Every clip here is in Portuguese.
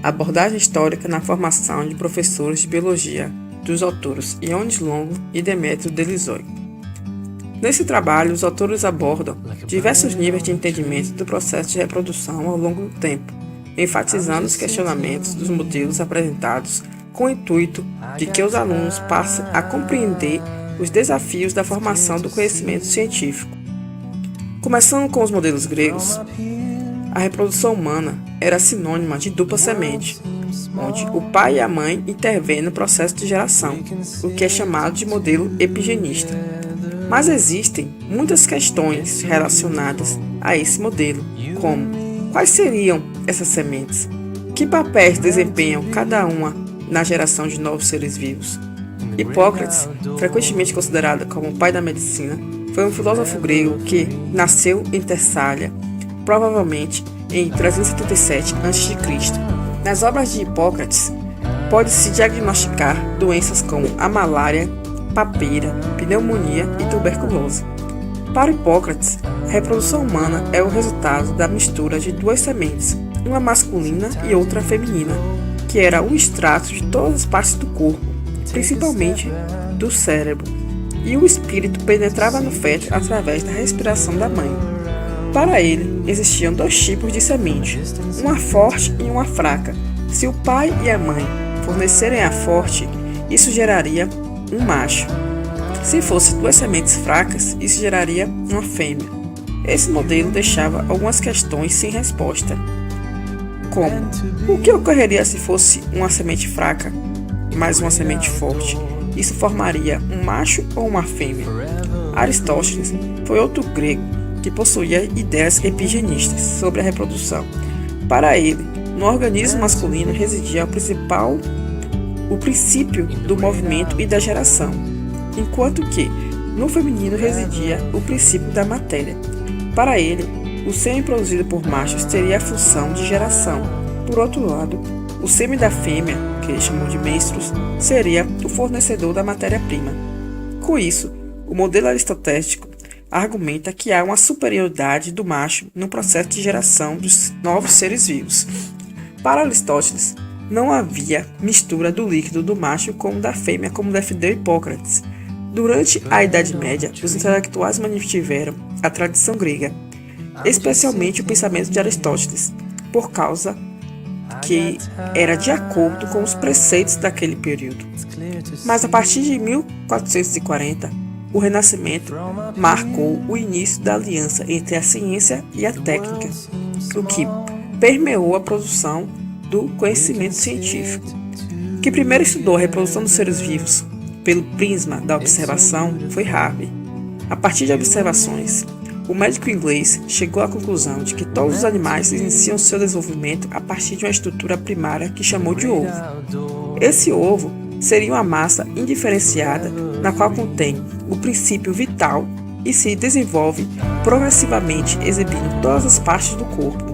Abordagem histórica na formação de professores de biologia, dos autores Ioannis Longo e Demetrio Delizoi. Nesse trabalho, os autores abordam diversos níveis de entendimento do processo de reprodução ao longo do tempo, enfatizando os questionamentos dos modelos apresentados com o intuito de que os alunos passem a compreender os desafios da formação do conhecimento científico. Começando com os modelos gregos, a reprodução humana era sinônima de dupla semente, onde o pai e a mãe intervêm no processo de geração, o que é chamado de modelo epigenista. Mas existem muitas questões relacionadas a esse modelo, como quais seriam essas sementes? Que papéis desempenham cada uma na geração de novos seres vivos? Hipócrates, frequentemente considerado como o pai da medicina, foi um filósofo grego que nasceu em Tessália, provavelmente em 377 a.C. Nas obras de Hipócrates, pode-se diagnosticar doenças como a malária, papeira, pneumonia e tuberculose. Para Hipócrates, a reprodução humana é o resultado da mistura de duas sementes, uma masculina e outra feminina, que era um extrato de todas as partes do corpo, principalmente do cérebro, e o espírito penetrava no feto através da respiração da mãe. Para ele, existiam dois tipos de semente, uma forte e uma fraca. Se o pai e a mãe fornecerem a forte, isso geraria um macho. Se fossem duas sementes fracas, isso geraria uma fêmea. Esse modelo deixava algumas questões sem resposta, como: o que ocorreria se fosse uma semente fraca mais uma semente forte? Isso formaria um macho ou uma fêmea? Aristóteles foi outro grego que possuía ideias epigenistas sobre a reprodução. Para ele, no organismo masculino residia o princípio do movimento e da geração, enquanto que no feminino residia o princípio da matéria. Para ele, o sêmen produzido por machos teria a função de geração. Por outro lado, o sêmen da fêmea, que ele chamou de menstruos, seria o fornecedor da matéria-prima. Com isso, o modelo aristotélico argumenta que há uma superioridade do macho no processo de geração dos novos seres vivos. Para Aristóteles, não havia mistura do líquido do macho com o da fêmea, como defendeu Hipócrates. Durante a Idade Média, os intelectuais mantiveram a tradição grega, especialmente o pensamento de Aristóteles, por causa que era de acordo com os preceitos daquele período. Mas a partir de 1440, o Renascimento marcou o início da aliança entre a ciência e a técnica, o que permeou a produção do conhecimento científico. Quem primeiro estudou a reprodução dos seres vivos pelo prisma da observação foi Harvey. A partir de observações, o médico inglês chegou à conclusão de que todos os animais iniciam seu desenvolvimento a partir de uma estrutura primária que chamou de ovo. Esse ovo seria uma massa indiferenciada na qual contém o princípio vital e se desenvolve progressivamente exibindo todas as partes do corpo.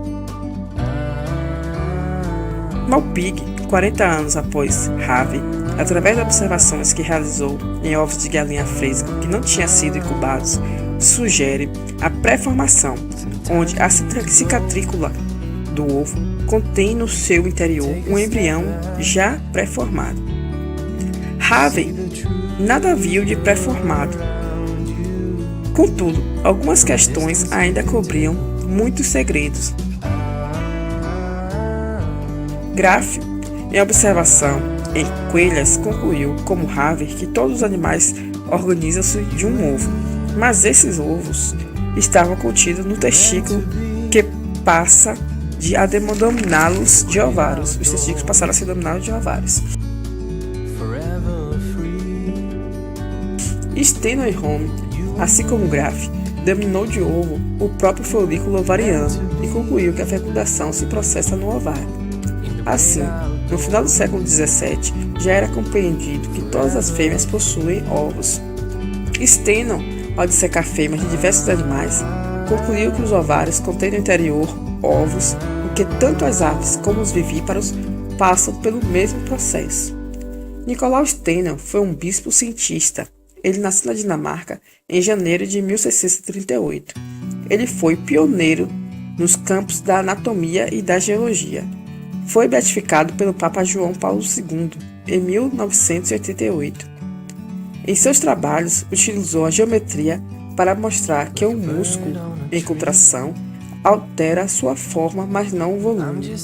Malpighi, 40 anos após Harvey, através de observações que realizou em ovos de galinha fresca que não tinham sido incubados, sugere a pré-formação, onde a cicatrícula do ovo contém no seu interior um embrião já pré-formado. Harvey nada viu de pré-formado. Contudo, algumas questões ainda cobriam muitos segredos. Graff, em observação em coelhas, concluiu, como Harvey, que todos os animais organizam-se de um ovo, mas esses ovos estavam contidos no testículo que passa a denominá-los de ovários. Os testículos passaram a ser denominados de ovários. Steno e Home, assim como Graff, denominou de ovo o próprio folículo ovariano e concluiu que a fecundação se processa no ovário. Assim, no final do século XVII, já era compreendido que todas as fêmeas possuem ovos. Steno, ao dissecar fêmeas de diversos animais, concluiu que os ovários contêm no interior ovos e que tanto as aves como os vivíparos passam pelo mesmo processo. Nicolau Steno foi um bispo cientista. Ele nasceu na Dinamarca em janeiro de 1638. Ele foi pioneiro nos campos da anatomia e da geologia. foi beatificado pelo Papa João Paulo II em 1988. Em seus trabalhos, utilizou a geometria para mostrar que um músculo em contração altera sua forma, mas não o volume.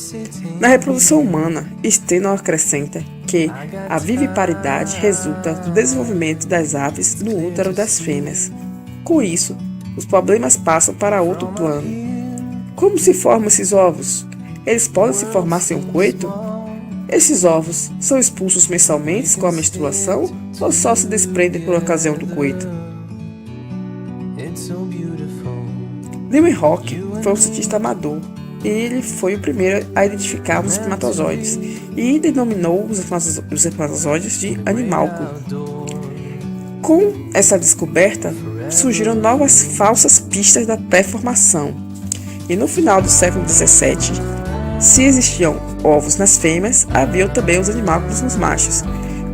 Na reprodução humana, Steno acrescenta que a viviparidade resulta do desenvolvimento das aves no útero das fêmeas. Com isso, os problemas passam para outro plano. Como se formam esses ovos? Eles podem se formar sem um coito? Esses ovos são expulsos mensalmente com a menstruação ou só se desprendem por ocasião do coito? Leeuwenhoek foi um cientista amador e ele foi o primeiro a identificar os espermatozoides e denominou os espermatozoides de animalcule. Com essa descoberta, surgiram novas falsas pistas da pré-formação. E no final do século XVII, se existiam ovos nas fêmeas, havia também os animalculos nos machos.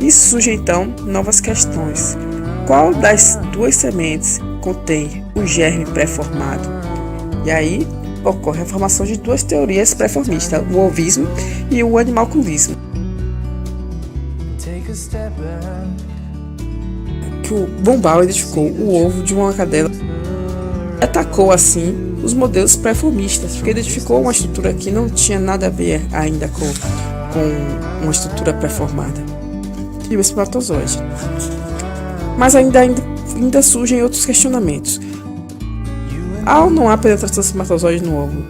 E surgem então novas questões. Qual das duas sementes contém o germe pré-formado? E aí ocorre a formação de duas teorias pré-formistas, o ovismo e o animalculismo. Que o von Baur identificou o ovo de uma cadela e atacou assim os modelos pré-formistas, porque identificou uma estrutura que não tinha nada a ver ainda com uma estrutura pré-formada e o espermatozoide. Mas ainda surgem outros questionamentos. Há ou não há penetração do espermatozoide no ovo?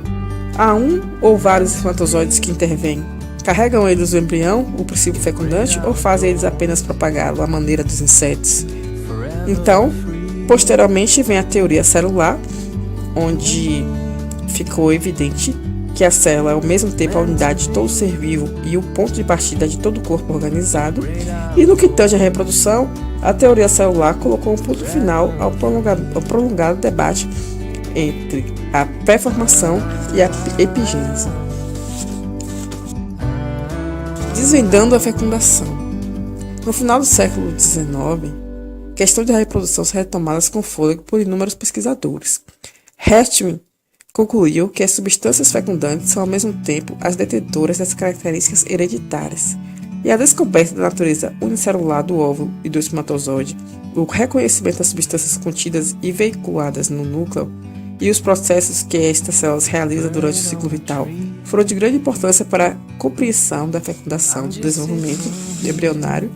Há um ou vários espermatozoides que intervêm? Carregam eles o embrião, o princípio fecundante, ou fazem eles apenas propagá-lo à maneira dos insetos? Então, posteriormente vem a teoria celular, onde ficou evidente que a célula é ao mesmo tempo a unidade de todo ser vivo e o ponto de partida de todo o corpo organizado. E no que tange à reprodução, a teoria celular colocou um ponto final ao prolongado debate entre a pré-formação e a epigênese. Desvendando a fecundação. No final do século XIX, a questão da reprodução se retomada com fôlego por inúmeros pesquisadores. Hertwig concluiu que as substâncias fecundantes são ao mesmo tempo as detentoras das características hereditárias, e a descoberta da natureza unicelular do óvulo e do espermatozoide, o reconhecimento das substâncias contidas e veiculadas no núcleo e os processos que estas células realizam durante o ciclo vital foram de grande importância para a compreensão da fecundação, do desenvolvimento embrionário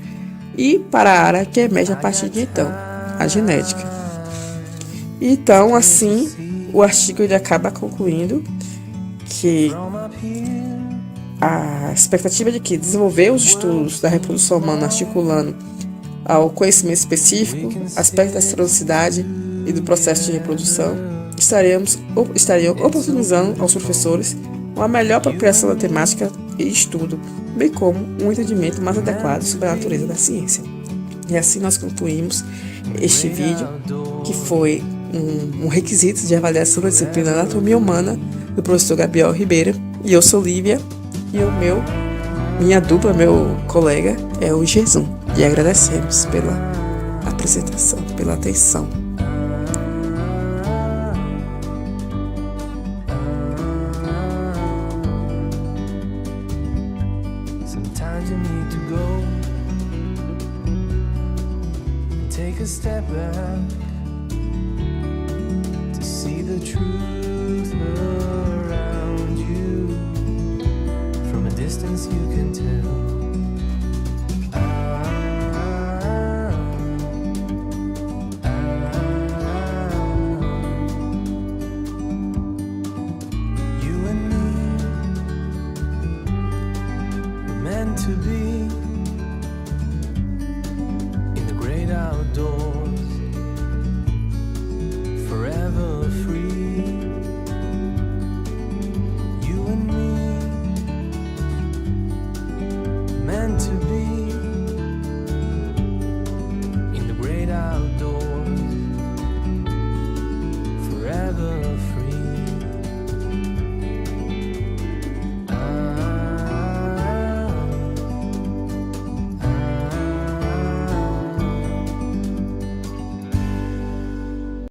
e para a área que emerge a partir de então, a genética. Então, assim, o artigo ele acaba concluindo que a expectativa de que desenvolver os estudos da reprodução humana articulando ao conhecimento específico, aspectos da estronicidade e do processo de reprodução, estariam oportunizando aos professores uma melhor apropriação da temática e estudo, bem como um entendimento mais adequado sobre a natureza da ciência. E assim nós concluímos este vídeo, que foi um requisito de avaliação da disciplina Anatomia Humana do professor Gabriel Ribeiro. E eu sou Lívia, e minha dupla, meu colega, é o Gerson. E agradecemos pela apresentação, pela atenção. Sometimes you need to go and take a step back to see the truth around you. From a distance you can tell. You and me were meant to be.